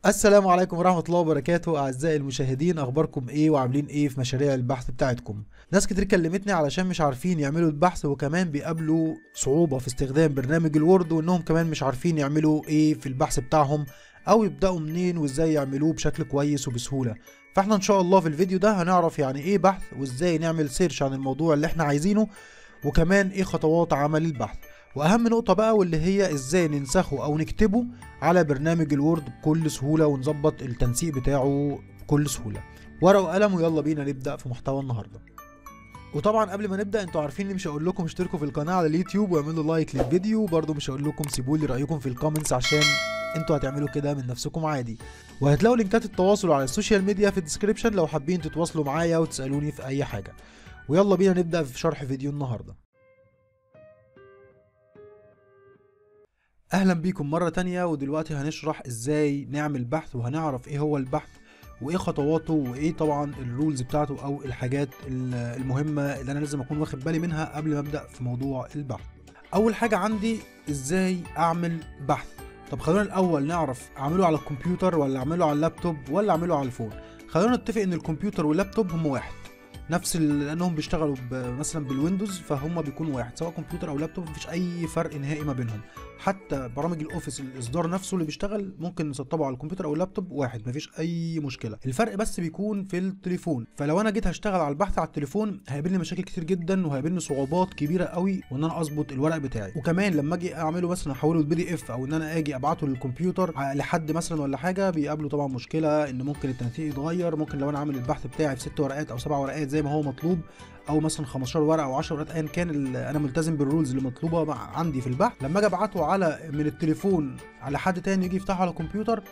السلام عليكم ورحمة الله وبركاته أعزائي المشاهدين، أخباركم إيه وعاملين إيه في مشاريع البحث بتاعتكم؟ ناس كتير كلمتني علشان مش عارفين يعملوا البحث، وكمان بيقابلوا صعوبة في استخدام برنامج الوورد، وإنهم كمان مش عارفين يعملوا إيه في البحث بتاعهم أو يبدأوا منين وإزاي يعملوه بشكل كويس وبسهولة. فإحنا إن شاء الله في الفيديو ده هنعرف يعني إيه بحث، وإزاي نعمل سيرش عن الموضوع اللي إحنا عايزينه، وكمان إيه خطوات عمل البحث. واهم نقطة بقى واللي هي ازاي ننسخه او نكتبه على برنامج الوورد بكل سهولة، ونظبط التنسيق بتاعه بكل سهولة. ورقة وقلم ويلا بينا نبدأ في محتوى النهاردة. وطبعا قبل ما نبدأ انتوا عارفين اني مش هقول لكم اشتركوا في القناة على اليوتيوب واعملوا لايك للفيديو، وبرضه مش هقول لكم سيبوا لي رأيكم في الكومنتس عشان انتوا هتعملوا كده من نفسكم عادي. وهتلاقوا لينكات التواصل على السوشيال ميديا في الديسكريبشن لو حابين تتواصلوا معايا وتسألوني في اي حاجة. ويلا بينا نبدأ في شرح فيديو النهاردة. اهلا بيكم مرة تانية، ودلوقتي هنشرح ازاي نعمل بحث، وهنعرف ايه هو البحث وايه خطواته وايه طبعا الرولز بتاعته او الحاجات المهمة اللي انا لازم اكون واخد بالي منها قبل ما ابدأ في موضوع البحث. اول حاجة عندي ازاي اعمل بحث. طب خلونا الاول نعرف اعمله على الكمبيوتر ولا اعمله على اللابتوب ولا اعمله على الفون. خلونا نتفق ان الكمبيوتر واللابتوب هم واحد، لانهم بيشتغلوا مثلا بالويندوز، فهم بيكونوا واحد سواء كمبيوتر او لابتوب، مفيش اي فرق نهائي ما بينهم. حتى برامج الاوفيس الاصدار نفسه اللي بيشتغل ممكن نسطبه على الكمبيوتر او اللابتوب واحد، مفيش اي مشكله. الفرق بس بيكون في التليفون. فلو انا جيت هشتغل على البحث على التليفون هيقابلني مشاكل كتير جدا، وهيقابلني صعوبات كبيره قوي وان انا اظبط الورق بتاعي. وكمان لما اجي اعمله مثلا احوله لبي دي اف، او ان انا اجي ابعته للكمبيوتر لحد مثلا ولا حاجه، بيقابله طبعا مشكله ان ممكن التنسيق يتغير. ممكن لو انا عامل البحث بتاعي في 6 ورقات او 7 ورقات زي ما هو مطلوب، او مثلا 15 ورقه او 10 ورقات ايا كان، انا ملتزم بالرولز اللي مطلوبه عندي في البحث، لما اجي ابعته من التليفون على حد تاني يجي يفتحه على الكمبيوتر،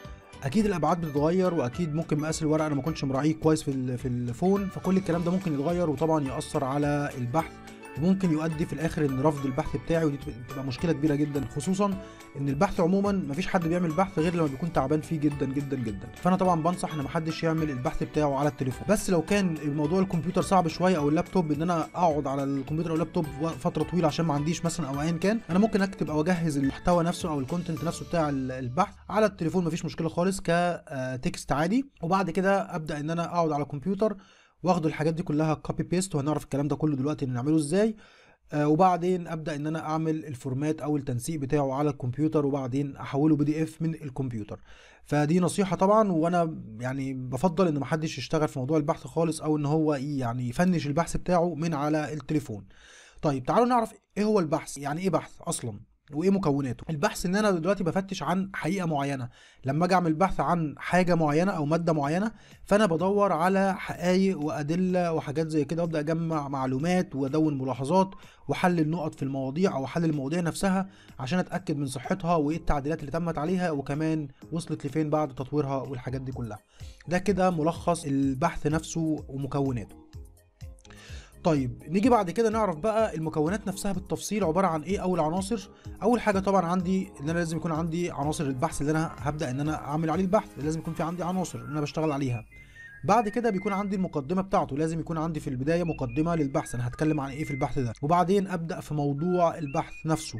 اكيد الابعاد بتتغير، واكيد ممكن مقاس الورقه انا ما كنتش مراعيه كويس في الفون، فكل الكلام ده ممكن يتغير وطبعا ياثر على البحث، وممكن يؤدي في الاخر ان رفض البحث بتاعي، ودي بتبقى مشكله كبيره جدا، خصوصا ان البحث عموما مفيش حد بيعمل بحث غير لما بيكون تعبان فيه جدا جدا جدا. فانا طبعا بنصح ان محدش يعمل البحث بتاعه على التليفون. بس لو كان موضوع الكمبيوتر صعب شويه او اللابتوب، ان انا اقعد على الكمبيوتر او اللابتوب فتره طويله عشان ما عنديش مثلا او ايا كان، انا ممكن اكتب او اجهز المحتوى نفسه او الكونتنت نفسه بتاع البحث على التليفون، مفيش مشكله خالص كتكست عادي. وبعد كده ابدا ان انا اقعد على الكمبيوتر واخد الحاجات دي كلها كوبي بيست، وهنعرف الكلام ده كله دلوقتي نعمله ازاي. وبعدين ابدا ان انا اعمل الفورمات او التنسيق بتاعه على الكمبيوتر، وبعدين احوله بي دي اف من الكمبيوتر. فدي نصيحه طبعا، وانا يعني بفضل ان محدش يشتغل في موضوع البحث خالص، او ان هو يعني يفنش البحث بتاعه من على التليفون. طيب تعالوا نعرف ايه هو البحث، يعني ايه بحث اصلا وايه مكوناته. البحث ان انا دلوقتي بفتش عن حقيقه معينه. لما اجي اعمل بحث عن حاجه معينه او ماده معينه، فانا بدور على حقائق وادله وحاجات زي كده، وابدا اجمع معلومات وادون ملاحظات واحلل نقط في المواضيع او احلل المواضيع نفسها عشان اتاكد من صحتها وايه التعديلات اللي تمت عليها، وكمان وصلت لفين بعد تطويرها والحاجات دي كلها. ده كده ملخص البحث نفسه ومكوناته. طيب نيجي بعد كده نعرف بقى المكونات نفسها بالتفصيل عباره عن ايه او العناصر. اول حاجه طبعا عندي ان انا لازم يكون عندي عناصر البحث اللي انا هبدا ان انا اعمل عليه البحث، لازم يكون في عندي عناصر ان انا بشتغل عليها. بعد كده بيكون عندي المقدمه بتاعته، لازم يكون عندي في البدايه مقدمه للبحث انا هتكلم عن ايه في البحث ده، وبعدين ابدا في موضوع البحث نفسه،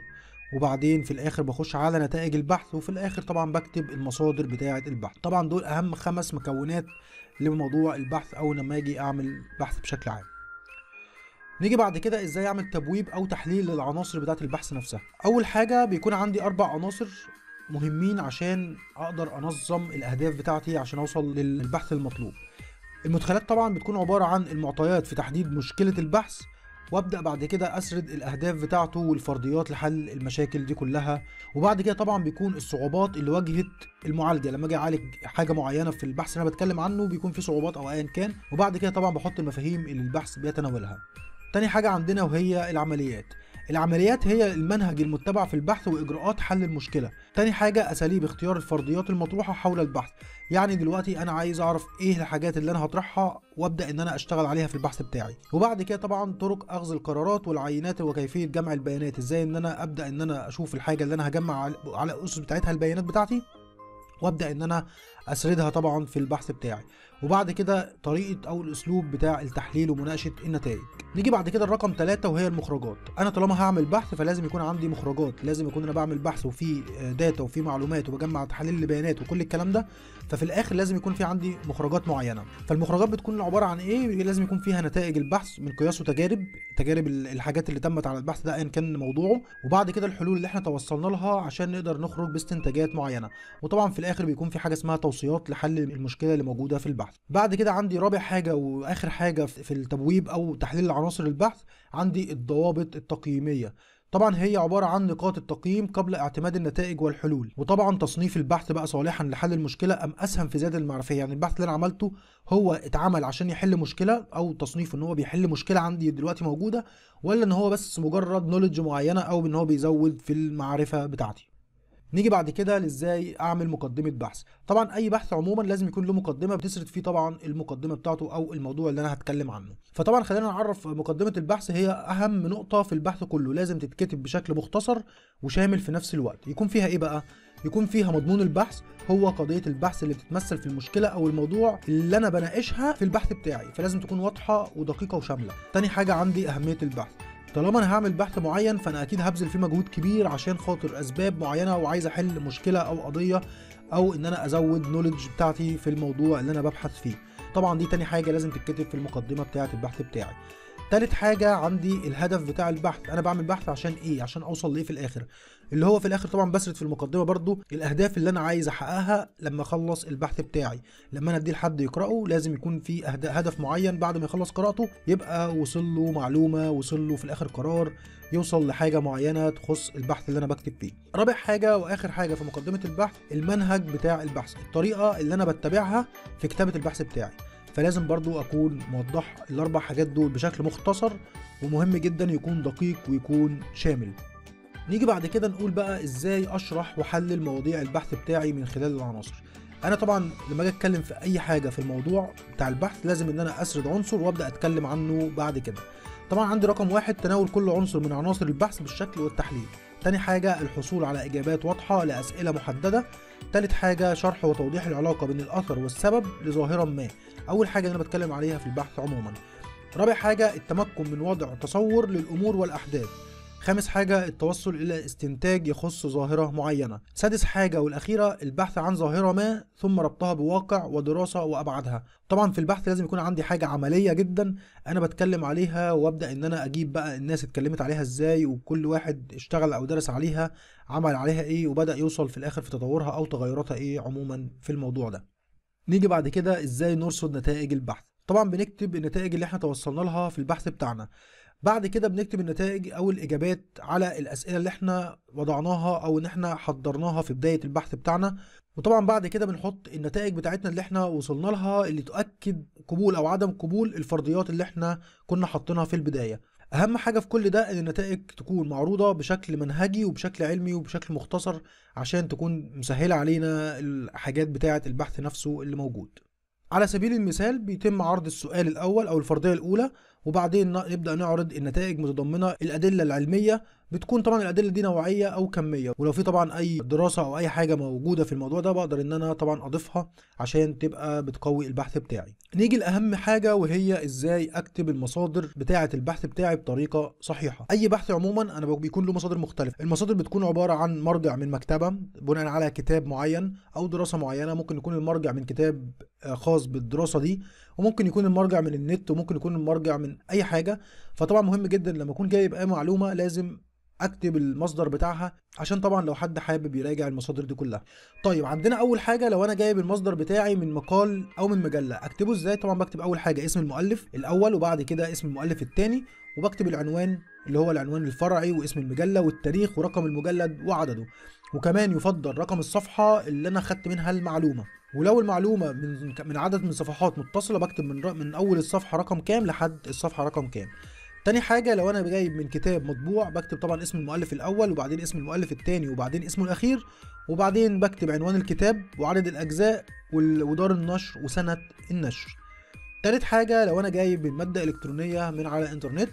وبعدين في الاخر بخش على نتائج البحث، وفي الاخر طبعا بكتب المصادر بتاعه البحث. طبعا دول اهم 5 مكونات لموضوع البحث او لما اجي اعمل بحث بشكل عام. نيجي بعد كده ازاي اعمل تبويب او تحليل للعناصر بتاعه البحث نفسها. اول حاجه بيكون عندي 4 عناصر مهمين عشان اقدر انظم الاهداف بتاعتي عشان اوصل للبحث المطلوب. المدخلات طبعا بتكون عباره عن المعطيات في تحديد مشكله البحث، وابدا بعد كده اسرد الاهداف بتاعته والفرضيات لحل المشاكل دي كلها. وبعد كده طبعا بيكون الصعوبات اللي واجهت المعالجه لما اجي اعالج حاجه معينه في البحث اللي انا بتكلم عنه، بيكون في صعوبات او ايا كان. وبعد كده طبعا بحط المفاهيم اللي البحث بيتناولها. تاني حاجة عندنا وهي العمليات. العمليات هي المنهج المتبع في البحث وإجراءات حل المشكلة. تاني حاجة أساليب اختيار الفرضيات المطروحة حول البحث. يعني دلوقتي أنا عايز أعرف إيه الحاجات اللي أنا هطرحها وأبدأ إن أنا أشتغل عليها في البحث بتاعي. وبعد كده طبعا طرق أخذ القرارات والعينات وكيفية جمع البيانات، إزاي إن أنا أبدأ إن أنا أشوف الحاجة اللي أنا هجمع على الأسس بتاعتها البيانات بتاعتي، وابدا ان انا اسردها طبعا في البحث بتاعي. وبعد كده طريقه او الاسلوب بتاع التحليل ومناقشه النتائج. نيجي بعد كده الرقم 3 وهي المخرجات. انا طالما هعمل بحث فلازم يكون عندي مخرجات، لازم يكون انا بعمل بحث وفي داتا وفي معلومات وبجمع تحاليل لبيانات وكل الكلام ده، ففي الاخر لازم يكون في عندي مخرجات معينه. فالمخرجات بتكون عباره عن ايه؟ لازم يكون فيها نتائج البحث من قياس وتجارب الحاجات اللي تمت على البحث ده ايا كان موضوعه، وبعد كده الحلول اللي احنا توصلنا لها عشان نقدر نخرج باستنتاجات معينه، وطبعا في الاخر بيكون في حاجه اسمها توصيات لحل المشكله اللي موجوده في البحث. بعد كده عندي رابع حاجه واخر حاجه في التبويب او تحليل عناصر البحث، عندي الضوابط التقييميه. طبعا هي عباره عن نقاط التقييم قبل اعتماد النتائج والحلول. وطبعا تصنيف البحث بقى صالحا لحل المشكله ام اسهم في زياده المعرفيه، يعني البحث اللي انا عملته هو اتعمل عشان يحل مشكله، او تصنيف ان هو بيحل مشكله عندي دلوقتي موجوده، ولا ان هو بس مجرد نوليدج معينه او ان هو بيزود في المعرفه بتاعتي. نيجي بعد كده لازاي اعمل مقدمه بحث. طبعا اي بحث عموما لازم يكون له مقدمه بتسرد فيه طبعا المقدمه بتاعته او الموضوع اللي انا هتكلم عنه. فطبعا خلينا نعرف مقدمه البحث، هي اهم نقطه في البحث كله، لازم تتكتب بشكل مختصر وشامل في نفس الوقت. يكون فيها ايه بقى؟ يكون فيها مضمون البحث، هو قضيه البحث اللي بتتمثل في المشكله او الموضوع اللي انا بناقشها في البحث بتاعي، فلازم تكون واضحه ودقيقه وشامله. تاني حاجه عندي اهميه البحث. طالما انا هعمل بحث معين فانا اكيد هبذل فيه مجهود كبير عشان خاطر اسباب معينه وعايز احل مشكله او قضيه، او ان انا ازود نوليدج بتاعتي في الموضوع اللي انا ببحث فيه. طبعا دي تاني حاجه لازم تتكتب في المقدمه بتاعه البحث بتاعي. تالت حاجة عندي الهدف بتاع البحث، أنا بعمل بحث عشان إيه؟ عشان أوصل لإيه في الآخر؟ اللي هو في الآخر طبعا بسرد في المقدمة برضو الأهداف اللي أنا عايز أحققها لما أخلص البحث بتاعي. لما أنا أديه لحد يقرأه لازم يكون في هدف معين بعد ما يخلص قراءته، يبقى وصل له معلومة، وصل له في الآخر قرار، يوصل لحاجة معينة تخص البحث اللي أنا بكتب فيه. رابع حاجة وآخر حاجة في مقدمة البحث المنهج بتاع البحث، الطريقة اللي أنا بتبعها في كتابة البحث بتاعي. فلازم برضو اكون موضح الاربع حاجات دول بشكل مختصر، ومهم جدا يكون دقيق ويكون شامل. نيجي بعد كده نقول بقى ازاي اشرح واحلل مواضيع البحث بتاعي من خلال العناصر. انا طبعا لما اجي اتكلم في اي حاجه في الموضوع بتاع البحث لازم ان انا اسرد عنصر وابدا اتكلم عنه بعد كده. طبعا عندي رقم 1 تناول كل عنصر من عناصر البحث بالشكل والتحليل. تاني حاجة الحصول على إجابات واضحة لأسئلة محددة. تالت حاجة شرح وتوضيح العلاقة بين الأثر والسبب لظاهرة ما، أول حاجة أنا بتكلم عليها في البحث عموما. رابع حاجة التمكن من وضع تصور للأمور والأحداث. خامس حاجة التوصل إلى استنتاج يخص ظاهرة معينة. سادس حاجة والأخيرة البحث عن ظاهرة ما ثم ربطها بواقع ودراسة وأبعادها. طبعا في البحث لازم يكون عندي حاجة عملية جدا أنا بتكلم عليها، وأبدأ إن أنا أجيب بقى الناس اتكلمت عليها إزاي، وكل واحد اشتغل أو درس عليها عمل عليها إيه، وبدأ يوصل في الآخر في تطورها أو تغيراتها إيه عموما في الموضوع ده. نيجي بعد كده إزاي نرصد نتائج البحث. طبعا بنكتب النتائج اللي احنا توصلنا لها في البحث بتاعنا. بعد كده بنكتب النتائج او الاجابات على الاسئله اللي احنا وضعناها او ان احنا حضرناها في بدايه البحث بتاعنا. وطبعا بعد كده بنحط النتائج بتاعتنا اللي احنا وصلنا لها اللي تؤكد قبول او عدم قبول الفرضيات اللي احنا كنا حاطينها في البدايه. اهم حاجه في كل ده ان النتائج تكون معروضه بشكل منهجي وبشكل علمي وبشكل مختصر عشان تكون مسهله علينا الحاجات بتاعه البحث نفسه اللي موجود. على سبيل المثال بيتم عرض السؤال الأول أو الفرضية الأولى، وبعدين نبدأ نعرض النتائج متضمنة الأدلة العلمية. بتكون طبعا الأدلة دي نوعية أو كمية، ولو في طبعا أي دراسة أو أي حاجة موجودة في الموضوع ده بقدر إن أنا طبعا أضيفها عشان تبقى بتقوي البحث بتاعي. نيجي لأهم حاجة وهي إزاي أكتب المصادر بتاعة البحث بتاعي بطريقة صحيحة. أي بحث عموما أنا بيكون له مصادر مختلفة. المصادر بتكون عبارة عن مرجع من مكتبة بناء على كتاب معين أو دراسة معينة، ممكن يكون المرجع من كتاب خاص بالدراسة دي، وممكن يكون المرجع من النت، وممكن يكون المرجع من أي حاجة. فطبعا مهم جدا لما أكون جايب أي معلومة لازم اكتب المصدر بتاعها عشان طبعا لو حد حابب يراجع المصادر دي كلها. طيب عندنا اول حاجه لو انا جايب المصدر بتاعي من مقال او من مجله، اكتبه ازاي؟ طبعا بكتب اول حاجه اسم المؤلف الاول، وبعد كده اسم المؤلف الثاني، وبكتب العنوان اللي هو العنوان الفرعي واسم المجله والتاريخ ورقم المجلد وعدده، وكمان يفضل رقم الصفحه اللي انا خدت منها المعلومه. ولو المعلومه من عدد من صفحات متصله بكتب من اول الصفحه رقم كام لحد الصفحه رقم كام. تاني حاجة لو أنا جايب من كتاب مطبوع بكتب طبعا اسم المؤلف الأول، وبعدين اسم المؤلف الثاني، وبعدين اسمه الأخير، وبعدين بكتب عنوان الكتاب وعدد الأجزاء ودار النشر وسنة النشر. تالت حاجة لو أنا جايب من مادة إلكترونية من على الإنترنت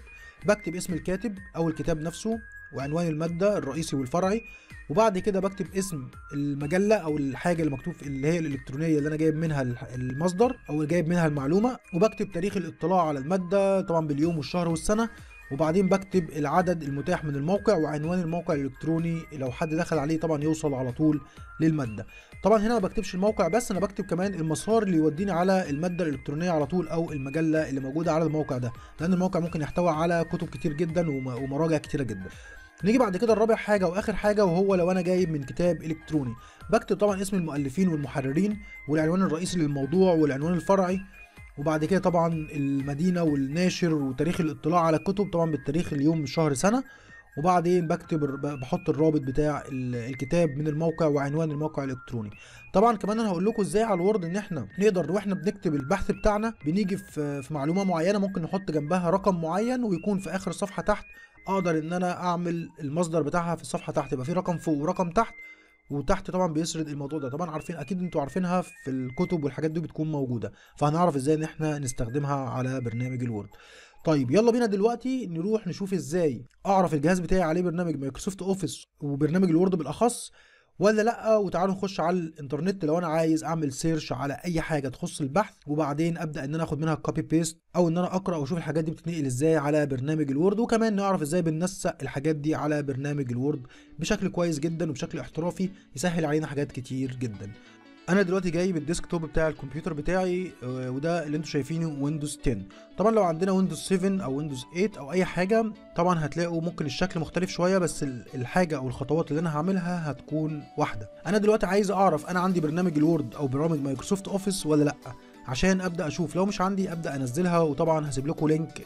بكتب اسم الكاتب أو الكتاب نفسه وعنوان الماده الرئيسي والفرعي، وبعد كده بكتب اسم المجله او الحاجه اللي مكتوب اللي هي الالكترونيه اللي انا جايب منها المصدر او جايب منها المعلومه، وبكتب تاريخ الاطلاع على الماده طبعا باليوم والشهر والسنه، وبعدين بكتب العدد المتاح من الموقع وعنوان الموقع الالكتروني لو حد دخل عليه طبعا يوصل على طول للماده. طبعا هنا ما بكتبش الموقع بس، انا بكتب كمان المسار اللي يوديني على الماده الالكترونيه على طول او المجله اللي موجوده على الموقع ده، لان الموقع ممكن يحتوي على كتب كتير جدا ومراجع كتيره جدا. نيجي بعد كده الرابع حاجه واخر حاجه، وهو لو انا جايب من كتاب الكتروني بكتب طبعا اسم المؤلفين والمحررين والعنوان الرئيسي للموضوع والعنوان الفرعي، وبعد كده طبعا المدينه والناشر وتاريخ الاطلاع على الكتب طبعا بالتاريخ اليوم شهر سنه، وبعدين بحط الرابط بتاع الكتاب من الموقع وعنوان الموقع الالكتروني. طبعا كمان انا هقول لكم ازاي على الوورد ان احنا نقدر واحنا بنكتب البحث بتاعنا بنيجي في معلومه معينه ممكن نحط جنبها رقم معين ويكون في اخر الصفحه تحت، اقدر ان انا اعمل المصدر بتاعها في الصفحه تحت يبقى في رقم فوق ورقم تحت، وتحت طبعا بيسرد الموضوع ده. طبعا عارفين اكيد انتوا عارفينها في الكتب والحاجات دي بتكون موجوده، فهنعرف ازاي ان احنا نستخدمها على برنامج الوورد. طيب يلا بينا دلوقتي نروح نشوف ازاي اعرف الجهاز بتاعي عليه برنامج مايكروسوفت اوفيس وبرنامج الوورد بالاخص ولا لا. وتعالوا نخش على الانترنت لو انا عايز اعمل سيرش على اي حاجه تخص البحث، وبعدين ابدا ان انا اخد منها كوبي بيست او ان انا اقرا واشوف الحاجات دي بتتنقل ازاي على برنامج الوورد، وكمان نعرف ازاي بننسق الحاجات دي على برنامج الوورد بشكل كويس جدا وبشكل احترافي يسهل علينا حاجات كتير جدا. انا دلوقتي جايب الديسكتوب بتاع الكمبيوتر بتاعي وده اللي انتوا شايفينه ويندوز 10. طبعا لو عندنا ويندوز 7 او ويندوز 8 او اي حاجه طبعا هتلاقوا ممكن الشكل مختلف شويه، بس الحاجه او الخطوات اللي انا هعملها هتكون واحده. انا دلوقتي عايز اعرف انا عندي برنامج الوورد او برامج مايكروسوفت اوفيس ولا لا، عشان ابدا اشوف. لو مش عندي ابدا انزلها، وطبعا هسيب لكم لينك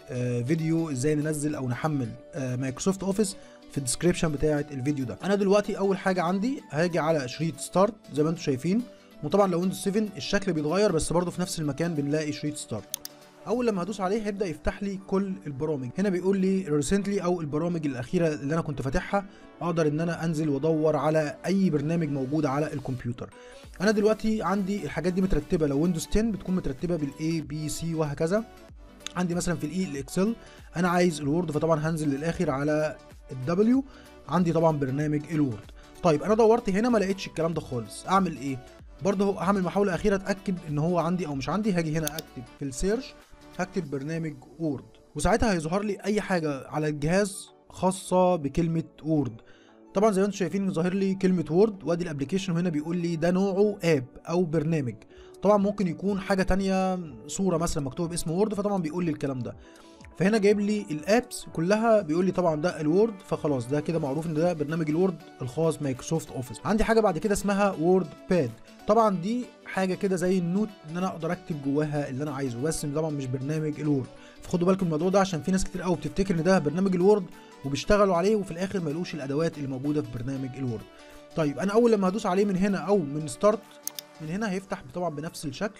فيديو ازاي ننزل او نحمل مايكروسوفت اوفيس في الديسكريبشن بتاعه الفيديو ده. انا دلوقتي اول حاجه عندي هاجي على شريط ستارت زي ما انتم شايفين، وطبعا لو ويندوز 7 الشكل بيتغير بس برضه في نفس المكان بنلاقي شريط ستارت. اول لما هدوس عليه هيبدا يفتح لي كل البرامج. هنا بيقول لي ريسنتلي او البرامج الاخيره اللي انا كنت فاتحها، اقدر ان انا انزل وادور على اي برنامج موجود على الكمبيوتر. انا دلوقتي عندي الحاجات دي مترتبه، لو ويندوز 10 بتكون مترتبه بالاي بي سي وهكذا. عندي مثلا في الاي الاكسل، انا عايز الوورد فطبعا هنزل للاخر على الدبليو، عندي طبعا برنامج الوورد. طيب انا دورت هنا ما لقيتش الكلام ده خالص، اعمل ايه؟ برضه هعمل محاوله اخيره اتاكد ان هو عندي او مش عندي. هاجي هنا اكتب في السيرش، هكتب برنامج وورد، وساعتها هيظهر لي اي حاجه على الجهاز خاصه بكلمه وورد. طبعا زي ما انتم شايفين ظاهر لي كلمه وورد وادي الابلكيشن، وهنا بيقول لي ده نوعه اب او برنامج. طبعا ممكن يكون حاجه تانية، صوره مثلا مكتوبه باسم وورد، فطبعا بيقول لي الكلام ده. فهنا جايب لي الابس كلها، بيقول لي طبعا ده الوورد، فخلاص ده كده معروف ان ده برنامج الوورد الخاص مايكروسوفت اوفيس. عندي حاجه بعد كده اسمها وورد باد، طبعا دي حاجه كده زي النوت ان انا اقدر اكتب جواها اللي انا عايزه، بس طبعا مش برنامج الوورد. فخدوا بالكم من الموضوع ده عشان في ناس كتير قوي بتفتكر ان ده برنامج الوورد وبيشتغلوا عليه وفي الاخر ما يلاقوش الادوات اللي موجوده في برنامج الوورد. طيب انا اول لما هدوس عليه من هنا او من ستارت، من هنا هيفتح طبعا بنفس الشكل،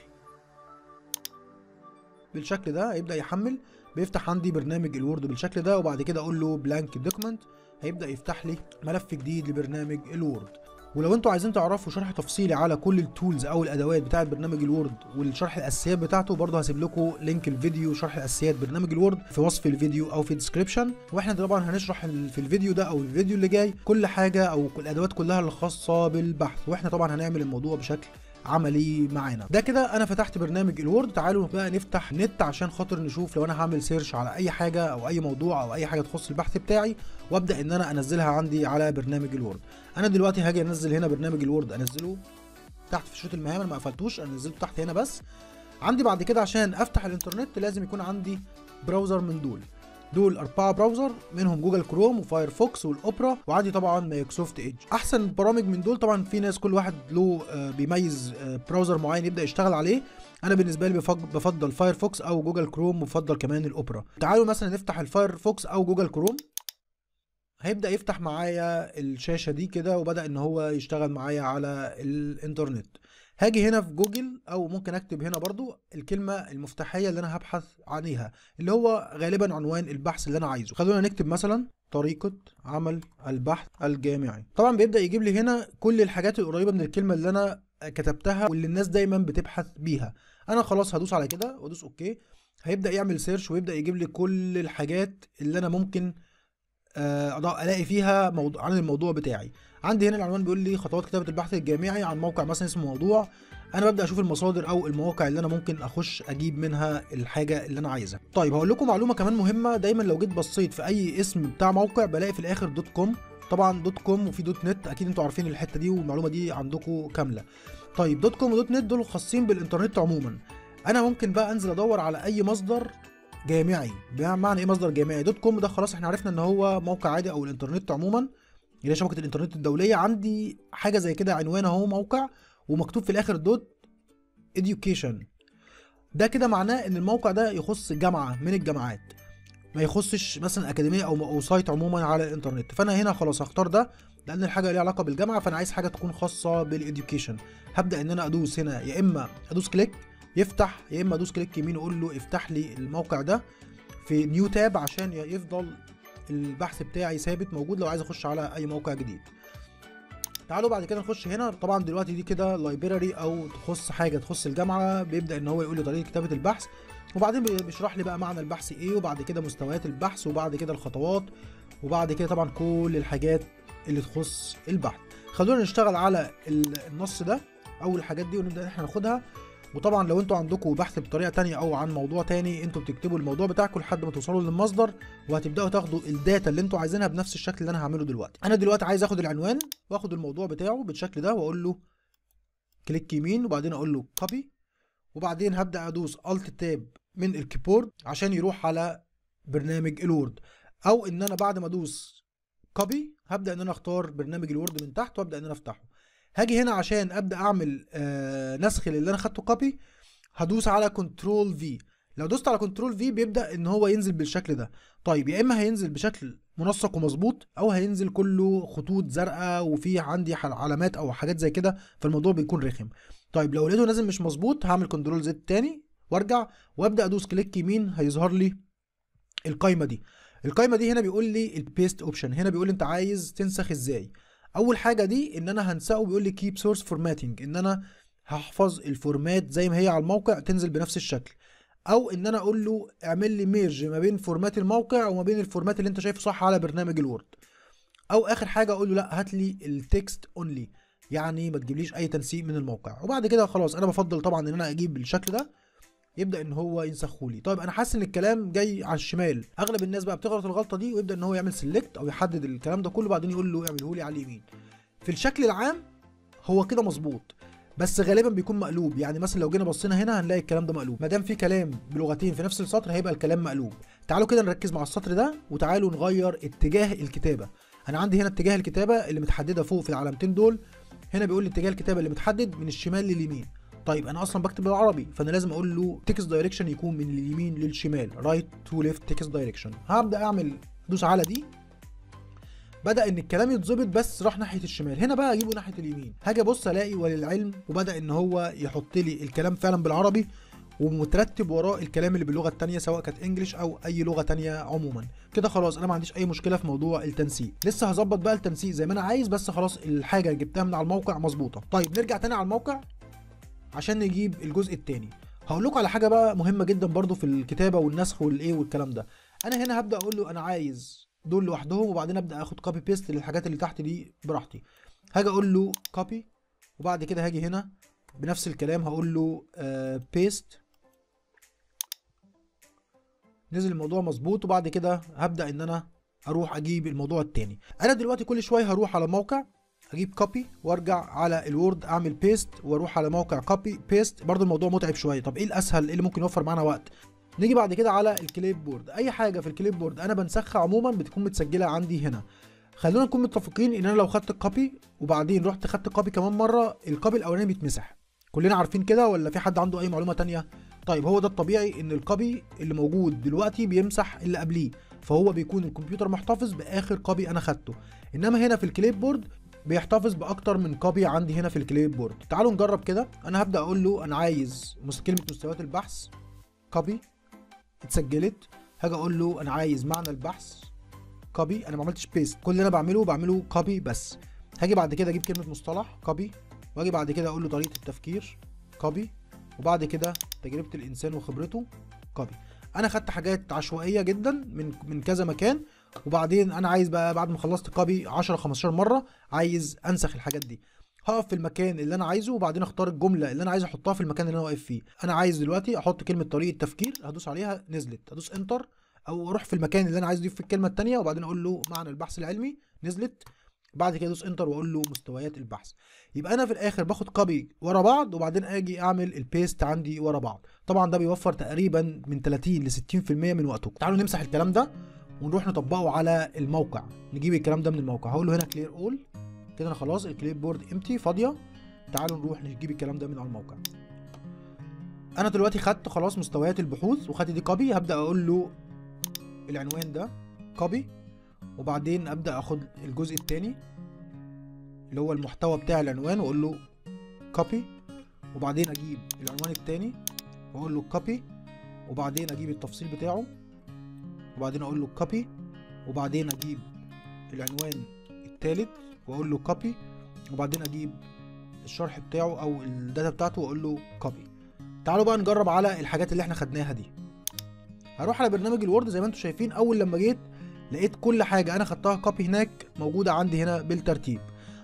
بالشكل ده هيبدا يحمل. بيفتح عندي برنامج الوورد بالشكل ده، وبعد كده اقول له بلانك دوكيمنت هيبدا يفتح لي ملف جديد لبرنامج الوورد. ولو انتوا عايزين تعرفوا شرح تفصيلي على كل التولز او الادوات بتاعه برنامج الوورد والشرح الاساسيات بتاعته، برضه هسيب لكم لينك الفيديو شرح اساسيات برنامج الوورد في وصف الفيديو او في الديسكريبشن. واحنا طبعا هنشرح في الفيديو ده او الفيديو اللي جاي كل حاجه او الادوات كلها اللي خاصه بالبحث، واحنا طبعا هنعمل الموضوع بشكل عملي معانا. ده كده انا فتحت برنامج الوورد. تعالوا بقى نفتح نت عشان خاطر نشوف لو انا هعمل سيرش على اي حاجه او اي موضوع او اي حاجه تخص البحث بتاعي، وابدا ان انا انزلها عندي على برنامج الوورد. انا دلوقتي هاجي انزل هنا برنامج الوورد، انزله تحت في شروط المهام، انا ما قفلتوش، انا نزلته تحت هنا بس. عندي بعد كده عشان افتح الانترنت لازم يكون عندي براوزر من دول 4 براوزر، منهم جوجل كروم وفايرفوكس والاوبرا، وعندي طبعا مايكروسوفت ايدج. احسن برامج من دول طبعا في ناس كل واحد له بيميز براوزر معين يبدا يشتغل عليه. انا بالنسبه لي بفضل فايرفوكس او جوجل كروم، وبفضل كمان الاوبرا. تعالوا مثلا نفتح الفايرفوكس او جوجل كروم، هيبدا يفتح معايا الشاشه دي كده وبدا ان هو يشتغل معايا على الانترنت. هاجي هنا في جوجل او ممكن اكتب هنا برضو الكلمه المفتاحيه اللي انا هبحث عنيها، اللي هو غالبا عنوان البحث اللي انا عايزه. خلونا نكتب مثلا طريقه عمل البحث الجامعي. طبعا بيبدا يجيب لي هنا كل الحاجات القريبه من الكلمه اللي انا كتبتها واللي الناس دايما بتبحث بيها. انا خلاص هدوس على كده وادوس اوكي، هيبدا يعمل سيرش ويبدا يجيب لي كل الحاجات اللي انا ممكن الاقي فيها موضوع عن الموضوع بتاعي. عندي هنا العنوان بيقول لي خطوات كتابه البحث الجامعي عن موقع مثلا اسمه موضوع. انا ببدا اشوف المصادر او المواقع اللي انا ممكن اخش اجيب منها الحاجه اللي انا عايزها. طيب هقول لكم معلومه كمان مهمه، دايما لو جيت بصيت في اي اسم بتاع موقع بلاقي في الاخر دوت كوم. طبعا دوت كوم وفي دوت نت، اكيد انتوا عارفين الحته دي والمعلومه دي عندكم كامله. طيب دوت كوم ودوت نت دول خاصين بالانترنت عموما. انا ممكن بقى انزل ادور على اي مصدر جامعي. بمعنى ايه مصدر جامعي؟ دوت كوم ده خلاص احنا عرفنا ان هو موقع عادي او الانترنت عموما، اللي هي شبكه الانترنت الدوليه. عندي حاجه زي كده عنوان اهو موقع ومكتوب في الاخر دوت education. ده كده معناه ان الموقع ده يخص جامعه من الجامعات، ما يخصش مثلا اكاديميه او سايت عموما على الانترنت. فانا هنا خلاص هختار ده لان الحاجه ليها علاقه بالجامعه، فانا عايز حاجه تكون خاصه بالاديوكيشن. هبدا ان انا ادوس هنا، يا اما ادوس كليك يفتح، يا اما ادوس كليك يمين واقول له افتح لي الموقع ده في نيو تاب عشان يفضل البحث بتاعي ثابت موجود لو عايز اخش على اي موقع جديد. تعالوا بعد كده نخش هنا. طبعا دلوقتي دي كده لايبراري او تخص حاجه تخص الجامعه، بيبدا ان هو يقول لي طريقه كتابه البحث، وبعدين بيشرح لي بقى معنى البحث ايه، وبعد كده مستويات البحث، وبعد كده الخطوات، وبعد كده طبعا كل الحاجات اللي تخص البحث. خلونا نشتغل على النص ده او الحاجات دي ونبدا احنا ناخدها. وطبعا لو انتوا عندكم بحث بطريقه تانية او عن موضوع تاني، انتوا بتكتبوا الموضوع بتاعكم لحد ما توصلوا للمصدر، وهتبداوا تاخدوا الداتا اللي انتوا عايزينها بنفس الشكل اللي انا هعمله دلوقتي. انا دلوقتي عايز اخد العنوان واخد الموضوع بتاعه بالشكل ده، واقول له كليك يمين، وبعدين اقول له كوبي، وبعدين هبدا ادوس الت تاب من الكيبورد عشان يروح على برنامج الوورد، او ان انا بعد ما ادوس كوبي هبدا ان انا اختار برنامج الوورد من تحت وابدا ان انا افتحه. هاجي هنا عشان ابدا اعمل نسخ اللي انا خدته كوبي، هدوس على كنترول في. لو دوست على كنترول في بيبدا ان هو ينزل بالشكل ده. طيب يا اما هينزل بشكل منسق ومظبوط، او هينزل كله خطوط زرقاء وفي عندي علامات او حاجات زي كده، فالموضوع بيكون رخم. طيب لو لقيته نازل مش مظبوط هعمل كنترول زد تاني وارجع وابدا ادوس كليك يمين، هيظهر لي القايمه دي. القايمه دي هنا بيقول لي البيست اوبشن، هنا بيقول لي انت عايز تنسخ ازاي. اول حاجه دي ان انا هنسخه، بيقول لي كيب سورس فورماتنج، ان انا هحفظ الفورمات زي ما هي على الموقع تنزل بنفس الشكل، او ان انا اقول له اعمل لي ميرج ما بين فورمات الموقع وما بين الفورمات اللي انت شايفه صح على برنامج الوورد، او اخر حاجه اقول له لا هات لي التكست اونلي، يعني ما تجيبليش اي تنسيق من الموقع. وبعد كده خلاص انا بفضل طبعا ان انا اجيب بالشكل ده، يبدا ان هو ينسخهولي. طيب انا حاسس ان الكلام جاي على الشمال، اغلب الناس بقى بتغلط الغلطه دي ويبدا ان هو يعمل سيلكت او يحدد الكلام ده كله، بعدين يقول له اعمله لي على اليمين. في الشكل العام هو كده مظبوط، بس غالبا بيكون مقلوب. يعني مثلا لو جينا بصينا هنا هنلاقي الكلام ده مقلوب، ما دام في كلام بلغتين في نفس السطر هيبقى الكلام مقلوب. تعالوا كده نركز مع السطر ده، وتعالوا نغير اتجاه الكتابه. انا عندي هنا اتجاه الكتابه اللي متحدده فوق في العلامتين دول، هنا بيقول لي اتجاه الكتابه اللي متحدد من الشمال لليمين. طيب انا اصلا بكتب بالعربي، فانا لازم اقول له تكست دايركشن يكون من اليمين للشمال، رايت تو ليفت تكست دايركشن. هبدا اعمل ادوس على دي، بدا ان الكلام يتظبط بس راح ناحيه الشمال. هنا بقى اجيبه ناحيه اليمين، هاجي ابص الاقي وللعلم، وبدا ان هو يحط لي الكلام فعلا بالعربي ومترتب وراه الكلام اللي باللغه الثانيه سواء كانت انجلش او اي لغه ثانيه عموما. كده خلاص انا ما عنديش اي مشكله في موضوع التنسيق، لسه هظبط بقى التنسيق زي ما انا عايز، بس خلاص الحاجه اللي جبتها من على الموقع مظبوطه. طيب نرجع تاني على الموقع عشان نجيب الجزء الثاني. هقول لكم على حاجه بقى مهمه جدا برضو في الكتابه والنسخ والايه والكلام ده. انا هنا هبدا اقول له انا عايز دول لوحدهم، وبعدين ابدا اخد كوبي بيست للحاجات اللي تحت دي براحتي. هاجي اقول له كوبي، وبعد كده هاجي هنا بنفس الكلام هقول له بيست، نزل الموضوع مظبوط. وبعد كده هبدا ان انا اروح اجيب الموضوع التاني. انا دلوقتي كل شويه هروح على موقع اجيب كوبي وارجع على الوورد اعمل بيست، واروح على موقع كوبي بيست. برضو الموضوع متعب شويه. طب ايه الاسهل، ايه اللي ممكن يوفر معانا وقت؟ نيجي بعد كده على الكليب بورد. اي حاجه في الكليب بورد انا بنسخها عموما بتكون متسجله عندي هنا. خلونا نكون متفقين ان انا لو خدت الكوبي وبعدين رحت خدت كوبي كمان مره، الكوبي الاولاني بيتمسح. كلنا عارفين كده ولا في حد عنده اي معلومه تانية؟ طيب هو ده الطبيعي، ان الكوبي اللي موجود دلوقتي بيمسح اللي قبليه، فهو بيكون الكمبيوتر محتفظ باخر كوبي انا خدته. انما هنا في الكليب بورد بيحتفظ باكتر من كوبي عندي هنا في الكليب بورد. تعالوا نجرب كده. انا هبدا اقول له انا عايز كلمه مستويات البحث كوبي اتسجلت. هاجي اقول له انا عايز معنى البحث كوبي، انا ما عملتش بيست، كل اللي انا بعمله كوبي بس. هاجي بعد كده اجيب كلمه مصطلح كوبي، واجي بعد كده اقول له طريقه التفكير كوبي، وبعد كده تجربه الانسان وخبرته كوبي. انا خدت حاجات عشوائيه جدا من كذا مكان، وبعدين انا عايز بقى بعد ما خلصت كوبي 10 15 مره عايز انسخ الحاجات دي. هقف في المكان اللي انا عايزه وبعدين اختار الجمله اللي انا عايز احطها في المكان اللي انا واقف فيه. انا عايز دلوقتي احط كلمه طريقه تفكير، هدوس عليها نزلت، هدوس انتر، او اروح في المكان اللي انا عايز اضيف في الكلمه الثانيه وبعدين اقول له معنى البحث العلمي، نزلت. بعد كده ادوس انتر واقول له مستويات البحث. يبقى انا في الاخر باخد كوبي ورا بعض وبعدين اجي اعمل البيست عندي ورا بعض. طبعا ده بيوفر تقريبا من 30 ل 60% من وقتكم. تعالوا نمسح الكلام ده ونروح نطبقه على الموقع. نجيب الكلام ده من الموقع، هقول له هنا كلير اول كده، انا خلاص الكليب بورد امتي فاضيه. تعالوا نروح نجيب الكلام ده من على الموقع. انا دلوقتي خدت خلاص مستويات البحوث وخدت دي كوبي. هبدا اقول له العنوان ده كوبي، وبعدين ابدا اخد الجزء الثاني اللي هو المحتوى بتاع العنوان واقول له كوبي، وبعدين اجيب العنوان الثاني واقول له كوبي، وبعدين اجيب التفصيل بتاعه وبعدين اقول له كوبي، وبعدين اجيب العنوان الثالث واقول له كوبي، وبعدين اجيب الشرح بتاعه او الداتا بتاعته واقول له كوبي. تعالوا بقى نجرب على الحاجات اللي احنا خدناها دي. هروح على برنامج الوورد زي ما انتم شايفين. اول لما جيت لقيت كل حاجه انا خدتها كوبي هناك موجوده عندي هنا بالترتيب.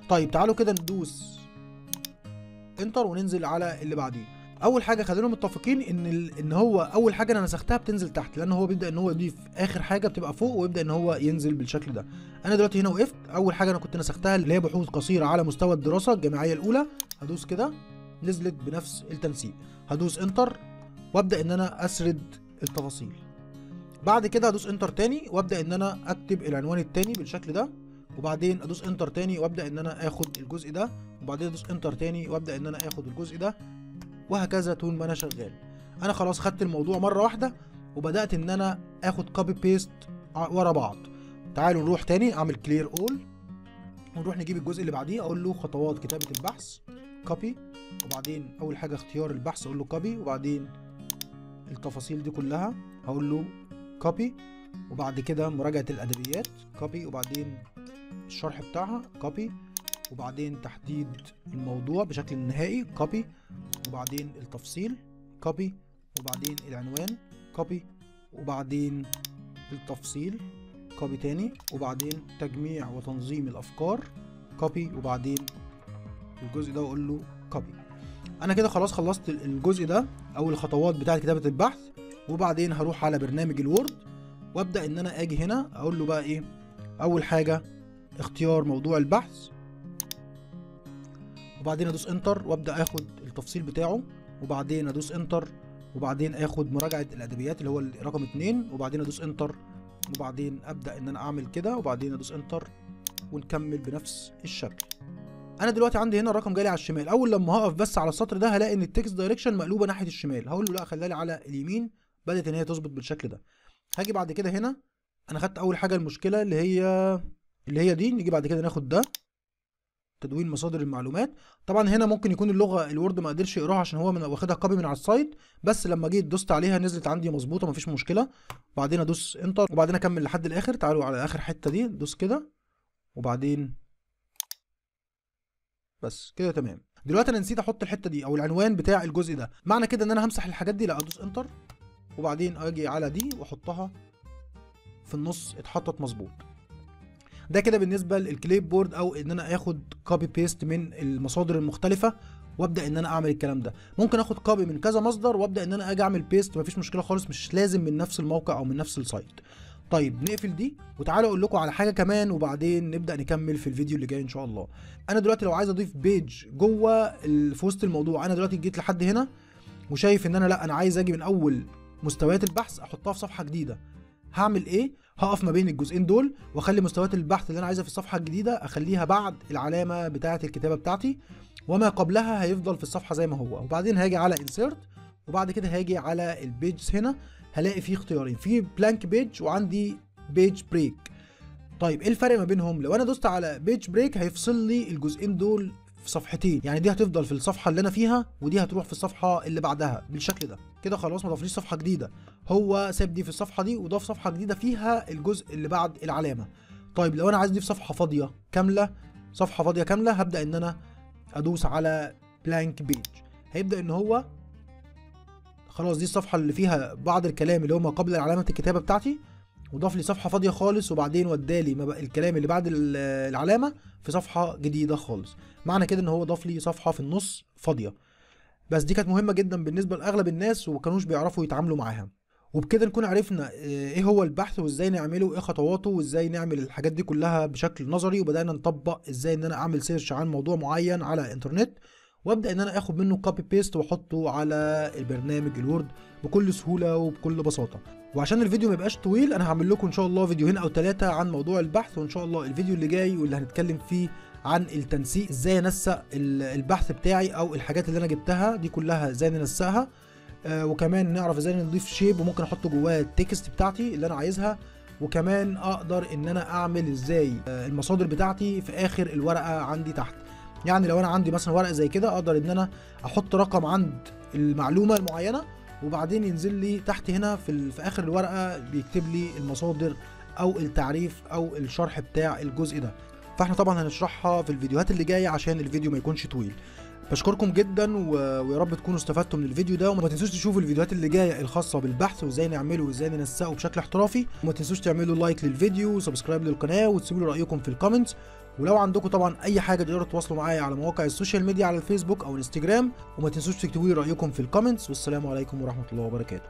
طيب تعالوا كده ندوس انتر وننزل على اللي بعديه. اول حاجه خلينا متفقين ان هو اول حاجه انا نسختها بتنزل تحت، لان هو بيبدا ان هو يضيف اخر حاجه بتبقى فوق ويبدا ان هو ينزل بالشكل ده. انا دلوقتي هنا وقفت. اول حاجه انا كنت نسختها اللي هي بحوث قصيره على مستوى الدراسه الجامعيه الاولى، هدوس كده نزلت بنفس التنسيق. هدوس انتر وابدا ان انا اسرد التفاصيل. بعد كده هدوس انتر تاني وابدا ان انا اكتب العنوان التاني بالشكل ده، وبعدين ادوس انتر تاني وابدا ان انا اخد الجزء ده، وبعدين ادوس انتر تاني وابدا ان انا اخد الجزء ده، وهكذا طول ما انا شغال. انا خلاص خدت الموضوع مره واحده وبدات ان انا اخد كوبي بيست ورا بعض. تعالوا نروح تاني اعمل كلير اول ونروح نجيب الجزء اللي بعديه. اقول له خطوات كتابه البحث كوبي، وبعدين اول حاجه اختيار البحث اقول له كوبي، وبعدين التفاصيل دي كلها هقول له كوبي، وبعد كده مراجعه الادبيات كوبي، وبعدين الشرح بتاعها كوبي، وبعدين تحديد الموضوع بشكل نهائي كوبي، وبعدين التفصيل كوبي، وبعدين العنوان كوبي، وبعدين التفصيل كوبي تاني، وبعدين تجميع وتنظيم الافكار كوبي، وبعدين الجزء ده اقول له كوبي. انا كده خلاص خلصت الجزء ده او الخطوات بتاعه كتابه البحث. وبعدين هروح على برنامج الوورد وابدا ان انا اجي هنا اقول له بقى ايه. اول حاجه اختيار موضوع البحث، وبعدين ادوس انتر وابدا اخد التفصيل بتاعه، وبعدين ادوس انتر، وبعدين اخد مراجعه الادبيات اللي هو رقم 2، وبعدين ادوس انتر، وبعدين ابدا ان انا اعمل كده، وبعدين ادوس انتر ونكمل بنفس الشكل. انا دلوقتي عندي هنا الرقم جالي على الشمال. اول لما هقف بس على السطر ده هلاقي ان التكست دايركشن مقلوبه ناحيه الشمال. هقول له لا خليها لي على اليمين. بدات ان هي تظبط بالشكل ده. هاجي بعد كده هنا انا خدت اول حاجه المشكله اللي هي دي. نيجي بعد كده ناخد ده تدوين مصادر المعلومات. طبعا هنا ممكن يكون اللغه الوورد ما قدرش يقراها عشان هو واخدها كوبي من على السايت، بس لما جيت دوست عليها نزلت عندي مظبوطه مفيش مشكله. وبعدين ادوس انتر وبعدين اكمل لحد الاخر. تعالوا على اخر حته دي دوس كده وبعدين بس كده تمام. دلوقتي انا نسيت احط الحته دي او العنوان بتاع الجزء ده. معنى كده ان انا همسح الحاجات دي؟ لا، ادوس انتر وبعدين اجي على دي واحطها في النص اتحطت مظبوط. ده كده بالنسبه للكليب بورد او ان انا اخد كوبي بيست من المصادر المختلفه وابدا ان انا اعمل الكلام ده. ممكن اخد كوبي من كذا مصدر وابدا ان انا اجي اعمل بيست، مفيش مشكله خالص، مش لازم من نفس الموقع او من نفس السايت. طيب نقفل دي وتعالوا اقول لكم على حاجه كمان وبعدين نبدا نكمل في الفيديو اللي جاي ان شاء الله. انا دلوقتي لو عايز اضيف بيج جوه في وسط الموضوع، انا دلوقتي جيت لحد هنا وشايف ان انا لا، انا عايز اجي من اول مستويات البحث احطها في صفحه جديده. هعمل ايه؟ هقف ما بين الجزئين دول واخلي مستويات البحث اللي انا عايزها في الصفحه الجديده اخليها بعد العلامه بتاعه الكتابه بتاعتي، وما قبلها هيفضل في الصفحه زي ما هو. وبعدين هاجي على انسيرت وبعد كده هاجي على البيجز. هنا هلاقي فيه اختيارين، في بلانك بيج وعندي بيج بريك. طيب ايه الفرق ما بينهم؟ لو انا دوست على بيج بريك هيفصل لي الجزئين دول في صفحتين، يعني دي هتفضل في الصفحه اللي انا فيها ودي هتروح في الصفحه اللي بعدها بالشكل ده. كده خلاص ما ضافليش صفحه جديده، هو ساب دي في الصفحه دي وضاف صفحه جديده فيها الجزء اللي بعد العلامه. طيب لو انا عايز اضيف صفحه فاضيه كامله، صفحه فاضيه كامله، هبدا ان انا ادوس على بلانك بيج. هيبدا ان هو خلاص دي الصفحه اللي فيها بعض الكلام اللي هو ما قبل علامه الكتابه بتاعتي، وضاف لي صفحه فاضيه خالص، وبعدين ودالي الكلام اللي بعد العلامه في صفحه جديده خالص. معنى كده ان هو ضاف لي صفحه في النص فاضيه. بس دي كانت مهمه جدا بالنسبه لاغلب الناس وما كانوش بيعرفوا يتعاملوا معاها. وبكده نكون عرفنا ايه هو البحث وازاي نعمله وايه خطواته وازاي نعمل الحاجات دي كلها بشكل نظري، وبدانا نطبق ازاي ان انا اعمل سيرش عن موضوع معين على الانترنت، وابدا ان انا اخد منه كوبي بيست واحطه على البرنامج الوورد بكل سهوله وبكل بساطه. وعشان الفيديو ما يبقاش طويل، انا هعمل لكم ان شاء الله فيديوهين او 3 عن موضوع البحث، وان شاء الله الفيديو اللي جاي واللي هنتكلم فيه عن التنسيق، ازاي انسق البحث بتاعي او الحاجات اللي انا جبتها دي كلها ازاي ننسقها. وكمان نعرف ازاي نضيف شيب وممكن احط جواه التكست بتاعتي اللي انا عايزها، وكمان اقدر ان انا اعمل ازاي المصادر بتاعتي في اخر الورقه عندي تحت. يعني لو انا عندي مثلا ورقه زي كده، اقدر ان انا احط رقم عند المعلومه المعينه، وبعدين ينزل لي تحت هنا في اخر الورقه بيكتب لي المصادر او التعريف او الشرح بتاع الجزء ده. فاحنا طبعا هنشرحها في الفيديوهات اللي جايه عشان الفيديو ما يكونش طويل. بشكركم جدا ويا رب تكونوا استفدتوا من الفيديو ده، وما تنسوش تشوفوا الفيديوهات اللي جايه الخاصه بالبحث وازاي نعمله وازاي ننسقه بشكل احترافي، وما تنسوش تعملوا لايك للفيديو وسبسكرايب للقناه وتسيبوا لي رايكم في الكومنتس. ولو عندكم طبعا اي حاجه تقدروا تتواصلوا معايا على مواقع السوشيال ميديا على الفيسبوك او الانستجرام، وما تنسوش تكتبوا لي رايكم في الكومنتس. والسلام عليكم ورحمه الله وبركاته.